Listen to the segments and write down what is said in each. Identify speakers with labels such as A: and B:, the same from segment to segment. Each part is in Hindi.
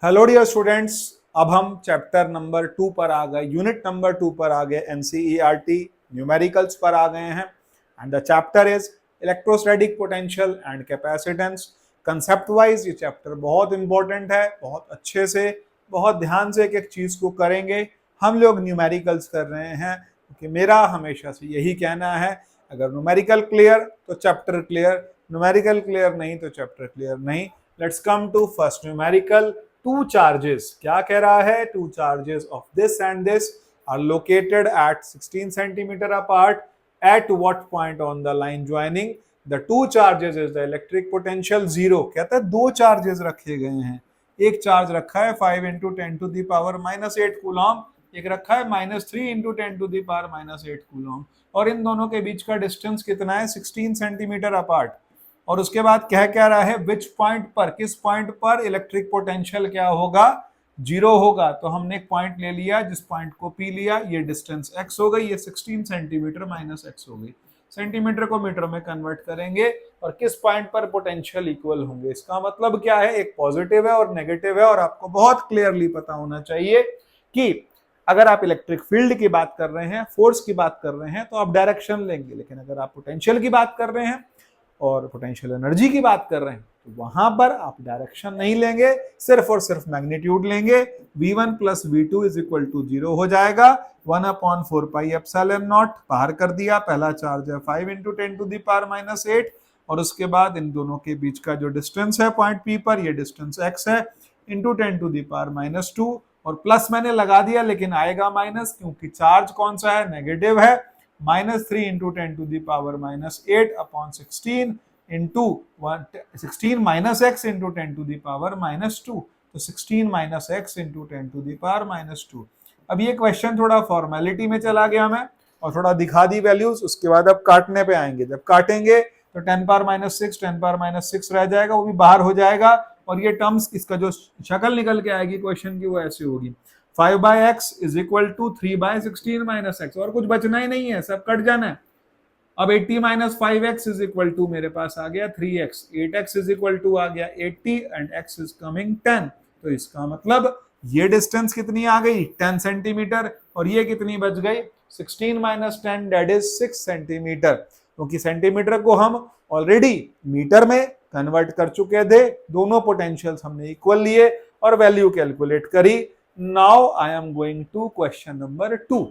A: हेलो डियर स्टूडेंट्स, अब हम चैप्टर नंबर 2 पर आ गए, यूनिट नंबर 2 पर आ गए, एनसीईआरटी न्यूमेरिकल्स पर आ गए हैं। And the chapter is electrostatic potential and capacitance. Concept wise ये चैप्टर बहुत इंपॉर्टेंट है, बहुत अच्छे से बहुत ध्यान से एक एक चीज को करेंगे। हम लोग न्यूमेरिकल्स कर रहे हैं क्योंकि मेरा हमेशा से यही कहना है, अगर न्यूमेरिकल क्लियर तो चैप्टर क्लियर, न्यूमेरिकल क्लियर नहीं तो चैप्टर क्लियर नहीं। Let's come to first numerical. Two charges, क्या कह रहा है? Two charges of this and this are located at 16 centimeter apart. At what point on the line joining the two charges is the electric potential zero? कहता है दो चार्जेस रखे गए हैं, एक चार्ज रखा है 5 into ten to the power -8 coulomb, एक रखा है -3 into ten to the power -8 coulomb, और इन दोनों के बीच का डिस्टेंस कितना है? 16 सेंटीमीटर अपार्ट। और उसके बाद कह क्या रहा है? विच पॉइंट पर, किस पॉइंट पर इलेक्ट्रिक पोटेंशियल क्या होगा? जीरो होगा। तो हमने एक पॉइंट ले लिया, जिस पॉइंट को पी लिया, ये डिस्टेंस x हो गई, ये 16 सेंटीमीटर माइनस x हो गई। सेंटीमीटर को मीटर में कन्वर्ट करेंगे और किस पॉइंट पर पोटेंशियल इक्वल होंगे। इसका मतलब क्या है? एक पॉजिटिव है और नेगेटिव है, और आपको बहुत क्लियरली पता होना चाहिए कि अगर आप इलेक्ट्रिक फील्ड की बात कर रहे हैं, फोर्स की बात कर रहे हैं, तो आप डायरेक्शन लेंगे, लेकिन अगर आप पोटेंशियल की बात कर रहे हैं और पोटेंशियल एनर्जी की बात कर रहे हैं तो वहां पर आप डायरेक्शन नहीं लेंगे, सिर्फ और सिर्फ मैग्नीट्यूड लेंगे। v1 plus v2 is equal to 0 हो जाएगा। 1/4 पाई एप्सिलॉन नॉट बाहर कर दिया। पहला चार्ज है 5 into ten to the power -8, और उसके बाद इन दोनों के बीच का जो डिस्टेंस है पॉइंट पी पर, ये डिस्टेंस x है, into ten to the power -2, और प्लस मैंने लगा दिया लेकिन आएगा माइनस, क्योंकि चार्ज कौन सा है? नेगेटिव है। -3 into ten to the power -8 upon 16 into 16 minus X into ten to the power -2, तो 16 minus X into ten to the power -2। अब ये क्वेश्चन थोड़ा फॉर्मेलिटी में चला गया मैं, और थोड़ा दिखा दी वैल्यूज। उसके बाद अब काटने पे आएंगे। जब काटेंगे तो 10 पावर -6 10 पावर -6 रह जाएगा, वो भी बाहर हो जाएगा, और ये टर्म्स, इसका जो शक्ल निकल के आएगी क्वेश्चन की, वो ऐसी होगी। 5/x is equal to 3/16 minus X, और कुछ बचना ही नहीं है, सब कट जाना है। अब 80 minus 5x is equal to मेरे पास आ गया 3x, 8x is equal to आ गया 80, एंड x इज कमिंग 10। तो इसका मतलब ये डिस्टेंस कितनी आ गई? 10 सेंटीमीटर, और ये कितनी बच गई? 16 माइनस 10 दैट इज 6 सेंटीमीटर। क्योंकि सेंटीमीटर को हम ऑलरेडी मीटर में कन्वर्ट कर चुके थे, दोनों पोटेंशियल्स हमने इक्वल लिए और वैल्यू कैलकुलेट करी। Now I am going to question number 2।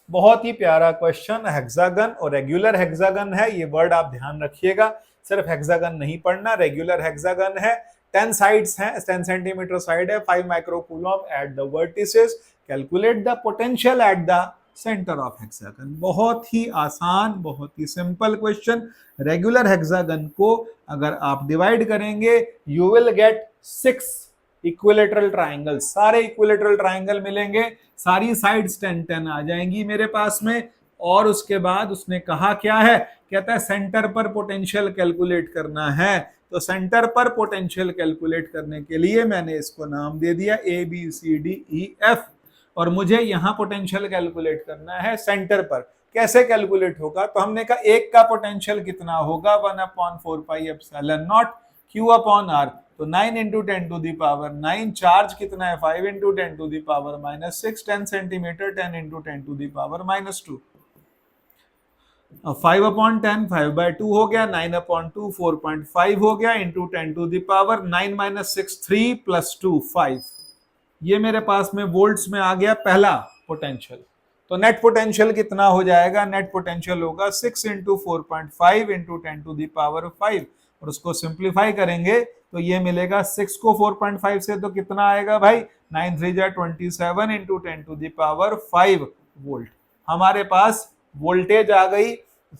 A: बहुत ही प्यारा क्वेश्चन, हेक्सागन और रेगुलर हेक्सागन है। ये वर्ड आप ध्यान रखिएगा, सिर्फ हेक्सागन नहीं पढ़ना, रेगुलर हेक्सागन है। 10 साइड्स हैं, 10 सेंटीमीटर साइड है, 5 microcoulomb at the vertices, calculate the potential at the centre of hexagon. बहुत ही आसान, बहुत ही सिंपल क्वेश्चन। रेगुलर हेक्सागन को अगर आप डिवाइड करेंगे, you will get 6 equilateral triangle, सारे इक्विलेटरल ट्राइंगल मिलेंगे, सारी साइड्स 10-10 आ जाएंगी मेरे पास में। और उसके बाद उसने कहा क्या है? कहता है सेंटर पर पोटेंशियल कैलकुलेट करना है। तो सेंटर पर पोटेंशियल कैलकुलेट करने के लिए मैंने इसको नाम दे दिया ABCDEF, और मुझे यहां पोटेंशियल कैलकुलेट करना है सेंटर पर। कैसे कैलकुलेट होगा? तो हमने कहा एक का पोटेंशियल कितना होगा? 1/4 pi epsilon naught Q upon R। तो 9 into ten to the power 9, charge कितना है? 5 into ten to the power -6, 10 centimetre, 10 into ten to the power -2। 5/10 5/2 हो गया, 9/2 4.5 हो गया, into ten to the power 9 - 6 3 + 2 5। ये मेरे पास में वोल्ट्स में आ गया पहला पोटेंशियल। तो नेट पोटेंशियल कितना हो जाएगा? नेट पोटेंशियल होगा 6 into 4.5 into ten to the power 5, और उसको सिंप्लीफाई करेंगे तो ये मिलेगा 6 को 4.5 से तो कितना आएगा भाई? 9 3 जा 27 into ten to the power 5 volt. हमारे पास वोल्टेज आ गई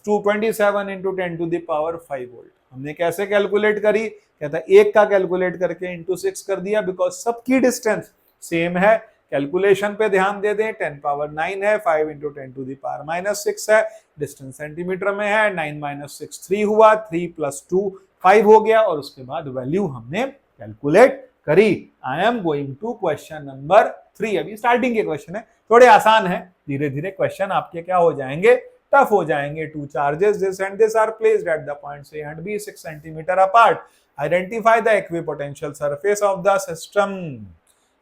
A: 227 into ten to the power 5 volt. हमने कैसे कैलकुलेट करी? कहता है एक का कैलकुलेट करके इंटू 6 कर दिया, बिकॉज सबकी डिस्टेंस सेम है। कैलकुलेशन पे ध्यान दे दें, 10 पावर 9 है, 5 into ten to the power -6 है, डिस्टेंस सेंटीमीटर में है, 9 - 6 3 हुआ, 3 + 2 5 हो गया, और उसके बाद वैल्यू हमने कैलकुलेट करी। I am going to question number 3। अभी स्टार्टिंग के क्वेश्चन है, थोड़े आसान है, धीरे धीरे क्वेश्चन आपके क्या हो जाएंगे? टफ हो जाएंगे। Two charges this and this are placed at the points A and B 6 centimetre apart. Identify the equipotential surface of the system.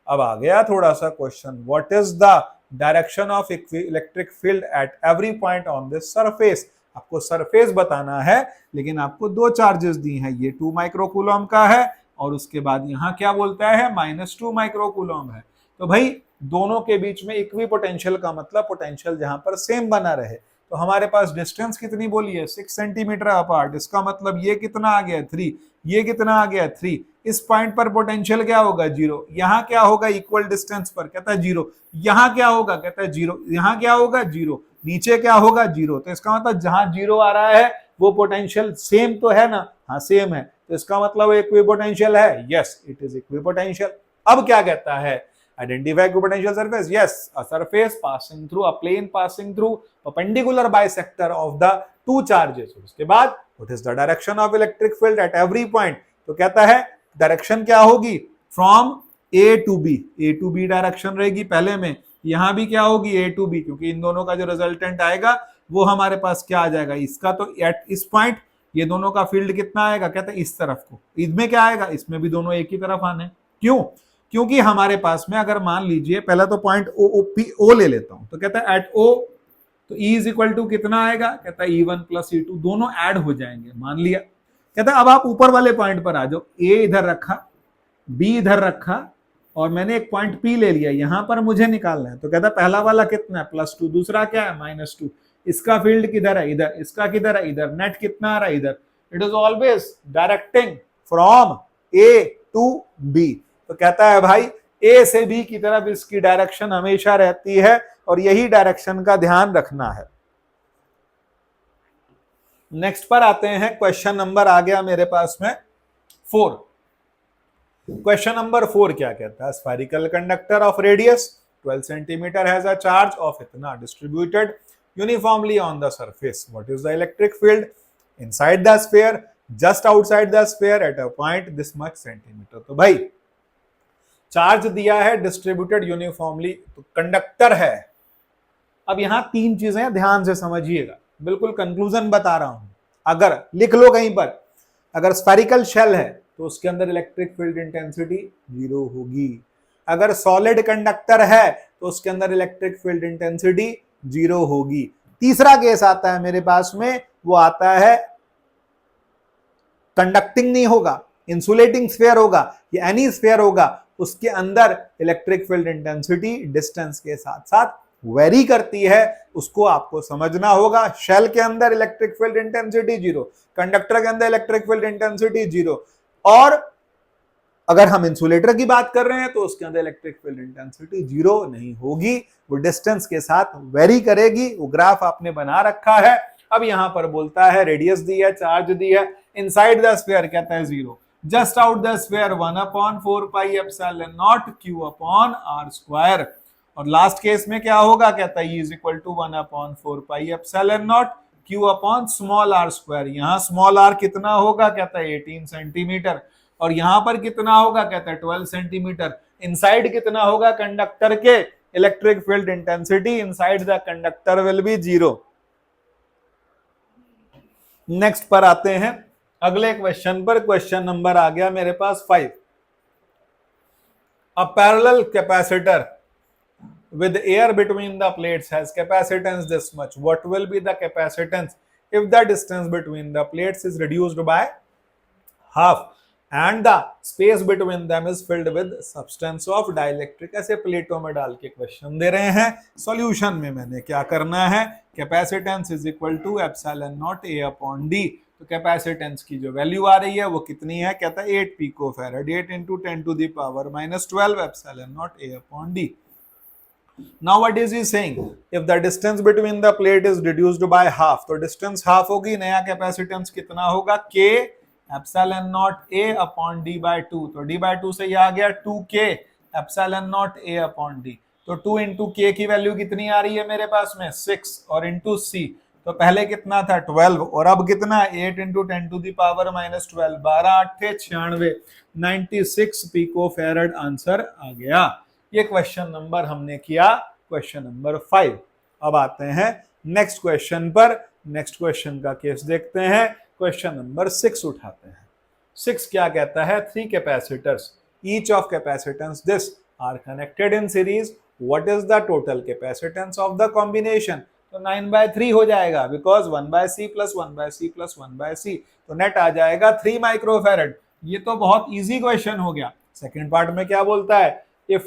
A: अब आ गया थोड़ा सा question, what is the direction of electric field at every point on this surface. आपको सरफेस बताना है, लेकिन आपको दो चार्जेस दी हैं, ये 2 माइक्रोकूलम का है और उसके बाद यहाँ क्या बोलता है -2 माइक्रोकूलम है। तो भाई दोनों के बीच में इक्विपोटेंशियल का मतलब पोटेंशियल जहां पर सेम बना रहे। तो हमारे पास डिस्टेंस कितनी बोली है 6 सेंटीमीटर अपार्ट, इसका मतलब ये कितना आ गया 3, ये कितना आ गया 3। इस पॉइंट पर पोटेंशियल क्या होगा 0, यहाँ क्या होगा इक्वल डिस्टेंस पर, कहता है 0, यहाँ क्या होगा कहता है 0, यहाँ क्या होगा 0, नीचे क्या होगा 0। तो इसका मतलब जहां 0 आ रहा है वो पोटेंशियल सेम तो है ना, हाँ सेम है, तो इसका मतलब इक्विपोटेंशियल है, यस इट इज इक्विपोटेंशियल। अब क्या कहता है, identify equipotential surface, yes a surface passing through a plane passing through perpendicular bisector of the two charges. उसके बाद what is the direction of electric field at every point. तो कहता है डायरेक्शन क्या होगी from A to B direction रहेगी पहले में, यहां भी क्या होगी ए टू बी, क्योंकि इन दोनों का जो रिजल्टेंट आएगा वो हमारे पास क्या आ जाएगा, इसका तो एट इस पॉइंट ये दोनों का फील्ड कितना आएगा, कहता है इस तरफ को, इसमें क्या आएगा, इसमें भी दोनों एक ही तरफ आने। क्यों, क्योंकि हमारे पास में अगर मान लीजिए पहला तो पॉइंट ओ ले लेता हूं, तो कहता है एट ओ तो E इज इक्वल टू कितना आएगा, कहता है E1 प्लस E2 दोनों ऐड हो जाएंगे, मान लिया। कहता है अब आप ऊपर वाले पॉइंट पर आ जाओ, A इधर रखा, B इधर रखा और मैंने एक पॉइंट P ले लिया, यहां पर मुझे निकालना है। तो कहता है पहला वाला कितना है +2, दूसरा क्या है -2, इसका फील्ड किधर है इधर, इसका किधर है इधर, नेट कितना आ रहा है इधर। It is always directing from A to B। तो कहता है भाई A से B की तरफ इसकी डायरेक्शन हमेशा रहती है और यही डायरेक्शन का ध्यान रखना है। नेक्स्ट पर आते हैं, क्वेश्चन नंबर आ गया मेरे पास में 4। क्वेश्चन नंबर 4 क्या कहता है, spherical conductor of radius 12 centimetre has a charge of इतना distributed uniformly on the surface. What is the electric field inside the sphere just outside the sphere at a point this much centimetre. तो भाई चार्ज दिया है डिस्ट्रीब्यूटेड यूनिफॉर्मली, तो कंडक्टर है। अब यहां 3 चीजें ध्यान से समझिएगा, बिल्कुल कंक्लूजन बता रहा हूं। अगर लिख लो कहीं पर, अगर स्फेरिकल शेल है तो उसके अंदर इलेक्ट्रिक फील्ड इंटेंसिटी 0 होगी। अगर सॉलिड कंडक्टर है तो उसके अंदर इलेक्ट्रिक फील्ड इंटेंसिटी 0 होगी। तीसरा केस आता है मेरे पास में, वो आता है कंडक्टिंग नहीं होगा, इंसुलेटिंग स्फीयर होगा या एनी स्फीयर होगा, उसके अंदर इलेक्ट्रिक फील्ड इंटेंसिटी डिस्टेंस के साथ साथ वेरी करती है, उसको आपको समझना होगा। शेल के अंदर इलेक्ट्रिक फील्ड इंटेंसिटी 0, कंडक्टर के अंदर इलेक्ट्रिक फील्ड इंटेंसिटी 0, और अगर हम इंसुलेटर की बात कर रहे हैं तो उसके अंदर इलेक्ट्रिक फील्ड इंटेंसिटी 0 नहीं होगी, वो डिस्टेंस के साथ वेरी करेगी। वो ग्राफ आपने बना रखा है। अब यहां पर बोलता है रेडियस दी है, चार्ज दी है, इनसाइड द स्फीयर कहता है 0, just out the sphere 1/4 pi epsilon naught q upon r square. और लास्ट केस में क्या होगा, कहता है E is equal to 1/4 pi epsilon naught q upon small r square. यहाँ स्मॉल r कितना होगा, कहता है 18 सेंटीमीटर, और यहां पर कितना होगा, कहता है 12 सेंटीमीटर। इनसाइड कितना होगा कंडक्टर के, electric field intensity inside the conductor will be 0। Next पर आते हैं अगले क्वेश्चन पर। क्वेश्चन नंबर आ गया मेरे पास 5। A parallel capacitor with air between the plates has capacitance this much. What will be the capacitance if the distance between the plates is reduced by half and the space between them is filled with substance of dielectric? ऐसे प्लेटों में डाल के क्वेश्चन दे रहे हैं। सॉल्यूशन में मैंने क्या करना है, capacitance is equal to epsilon naught a upon d। तो कैपेसिटेंस की जो वैल्यू आ रही है वो कितनी है, कहता है 8 picofarad, 8 into 10 to the power minus 12 epsilon naught a upon d। Now what is he saying? If the distance between the plate is reduced by half, तो distance half होगी, नया कैपेसिटेंस कितना होगा, k epsilon naught a upon d by 2। तो d by 2 से ये आ गया 2k epsilon naught a upon d। तो 2 into k की वैल्यू कितनी आ रही है मेरे पास में 6, और into c तो पहले कितना था 12, और अब कितना 8 into 10 to the power minus 12, 12 8 96, 96 picofarad answer आ गया। ये क्वेश्चन नंबर हमने किया क्वेश्चन नंबर 5। अब आते हैं नेक्स्ट क्वेश्चन पर। नेक्स्ट क्वेश्चन का केस देखते हैं। क्वेश्चन नंबर 6 उठाते हैं। 6 क्या कहता है? 3 capacitors, each of capacitance this are connected in series, what is the total capacitance of the combination? तो 9/3 हो जाएगा, because 1/c plus 1/c plus 1/c, तो नेट आ जाएगा 3 माइक्रोफैरड। ये तो बहुत इजी क्वेश्चन हो गया। सेकंड पार्ट में क्या बोलता है? if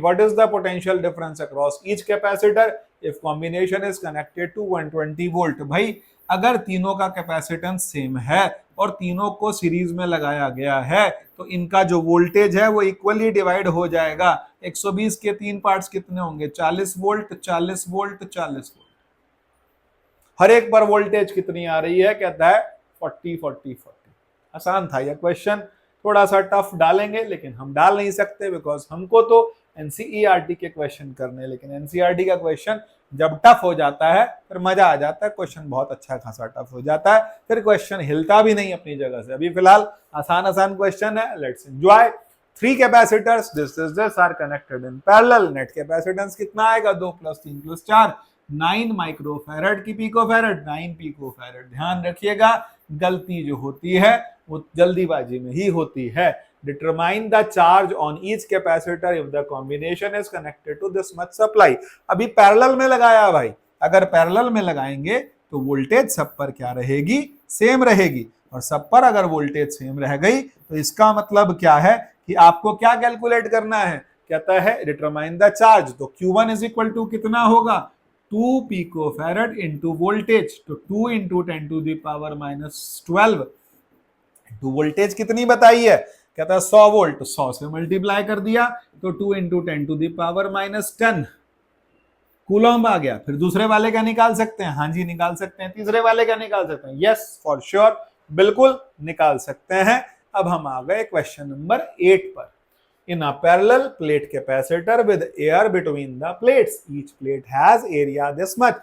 A: what is the potential difference across each capacitor if combination is connected to 120 volt? भाई अगर तीनों का कैपेसिटेंस सेम है और तीनों को सीरीज में लगाया गया है तो इनका जो वोल्टेज है वो इक्वली डिवाइड हो जाएगा। 120 के 3 पार्ट्स कितने होंगे? 40 वोल्ट 40 वोल्ट 40 वोल्ट। हर एक पर वोल्टेज कितनी आ रही है? कहता है 40 40 40। आसान था यह क्वेश्चन, थोड़ा सा टफ डालेंगे लेकिन हम डाल नहीं सकते बिकॉज हमको तो एनसीईआरटी के क्वेश्चन करने, लेकिन एनसीईआरटी का क्वेश्चन जब टफ हो जाता है फिर मजा आ जाता है, क्वेश्चन बहुत अच्छा खासा टफ हो जाता है, फिर क्वेश्चन हिलता भी नहीं अपनी जगह से। अभी फिलहाल आसान आसान क्वेश्चन है, let's enjoy. 3 capacitors this are connected in parallel, net capacitance कितना आएगा? 2 + 3 + 4 9 माइक्रोफैरड की पिकोफैरड, 9 पिकोफैरड। ध्यान रखिएगा गलती जो होती है वो जल्दीबाजी में ही होती है। Determine the charge on each capacitor if the combination is connected to this much supply. अभी पैरेलल में लगाया भाई, अगर पैरेलल में लगाएंगे तो वोल्टेज सब पर क्या रहेगी? सेम रहेगी, और सब पर अगर वोल्टेज सेम रह गई तो इसका मतलब क्या है कि आपको क्या कैलकुलेट करना है? कहता है डिटरमाइन द चार्ज, तो Q1 इज इक्वल टू कितना होगा? 2 पिकोफैरड इंटू वोल्टेज, तो 2 × 10⁻12 टू वोल्टेज कितनी बताई है? कहता है 100 वोल्ट, 100 से मल्टीप्लाई कर दिया तो 2 × 10⁻10 कूलॉम्ब आ गया। फिर दूसरे वाले का निकाल सकते हैं? हाँ जी निकाल सकते हैं। तीसरे वाले का निकाल सकते हैं? यस फॉर श्योर, बिल्कुल निकाल सकते हैं। अब हम आ गए क्वेश्चन नंबर 8 पर। In a parallel plate capacitor with air between the plates, each plate has area this much,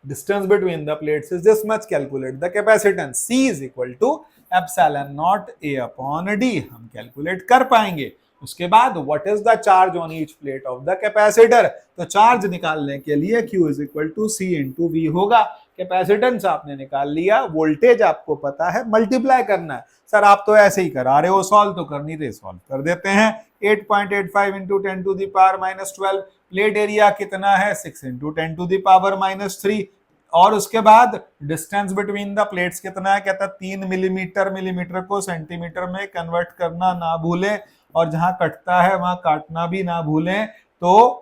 A: distance between the plates is this much, calculate the capacitance। C is equal to epsilon naught A upon D, हम कैलकुलेट कर पाएंगे। उसके बाद what is the charge on each plate of the capacitor, तो चार्ज निकालने के लिए Q is equal to C into V होगा। कैपेसिटेंस आपने निकाल लिया, वोल्टेज आपको पता है, मल्टीप्लाई करना है। सर आप तो ऐसे ही करा रहे हो, सॉल्व तो कर नहीं रहे, सॉल्व कर देते हैं। 8.85 × 10⁻12, प्लेट एरिया कितना है? 6 × 10⁻3, और उसके बाद डिस्टेंस बिटवीन द प्लेट्स कितना है? कहता है 3 मिलीमीटर, मिलीमीटर को सेंटीमीटर में कन्वर्ट करना ना भूलें, और जहां कटता है वहां काटना भी ना भूलें। तो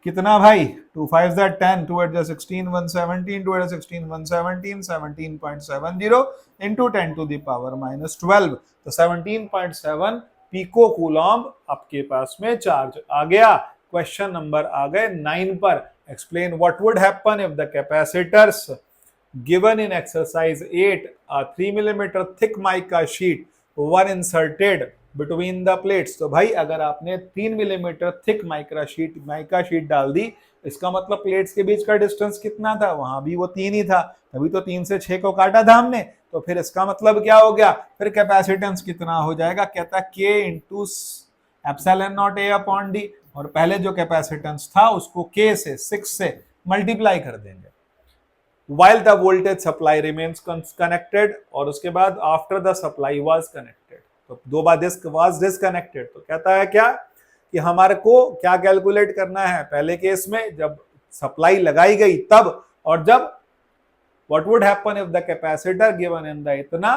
A: कितना भाई? 2 5 10, 2 8 16 117, 2 8 16 117, 17.70 into 10⁻12, तो 17.7 पिको कूलॉम्ब आपके पास में चार्ज आ गया। क्वेश्चन नंबर आ गए 9 पर। Explain what would happen if the capacitors given in exercise 8 a 3 mm thick mica sheet were inserted between the plates. तो भाई अगर आपने 3 मिलीमीटर थिक माइका शीट डाल दी, इसका मतलब प्लेट्स के बीच का डिस्टेंस कितना था? वहां भी वो 3 ही था, तभी तो 3 से 6 को काटा था हमने। तो फिर इसका मतलब क्या हो गया? फिर कैपेसिटेंस कितना हो जाएगा? कहता है K × epsilon naught A upon D, और पहले जो कैपेसिटेंस था उसको K से 6 से मल्टीप्लाई कर देंगे। while the voltage supply remains connected, और उसके बाद after the supply was connected, तो 2 बार this was disconnected। तो कहता है क्या कि हमारे को क्या कैलकुलेट करना है? पहले केस में जब सप्लाई लगाई गई तब, और जब what would happen if the capacitor given in the इतना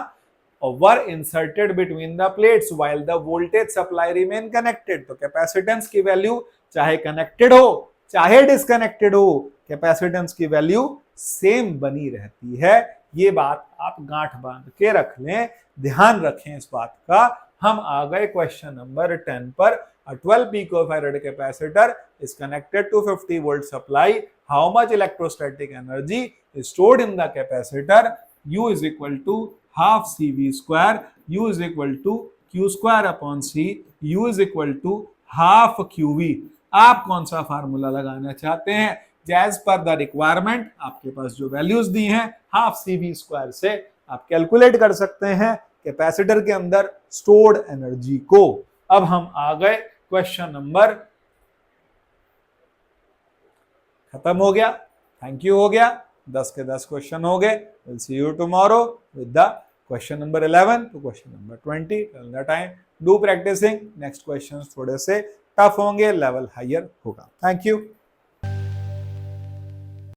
A: were inserted between the plates while the voltage supply remain connected। तो कैपेसिटेंस की वैल्यू चाहे कनेक्टेड हो चाहे डिस्कनेक्टेड हो, कैपेसिटेंस की वैल्यू सेम बनी रहती है। ये बात आप गांठ बांध के रख लें, ध्यान रखें इस बात का। हम आ गए क्वेश्चन नंबर 10 पर। A 12 picofarad capacitor is connected to 50 volt supply. How much electrostatic energy is stored in the capacitor? U is equal to half CV square, U is equal to Q square upon C, U is equal to half QV। आप कौन सा फार्मूला लगाना चाहते हैं? एज पर द रिक्वायरमेंट आपके पास जो वैल्यूज दी हैं, हाफ CV स्क्वायर से आप कैलकुलेट कर सकते हैं कैपेसिटर के अंदर स्टोर्ड एनर्जी को। अब हम आ गए क्वेश्चन नंबर खत्म हो गया, थैंक यू हो गया, 10 के 10 क्वेश्चन हो गए। Will see you tomorrow with the question number 11 to question number 20 till the time do practising. Next questions थोड़े से टफ होंगे, लेवल हायर होगा। Thank you.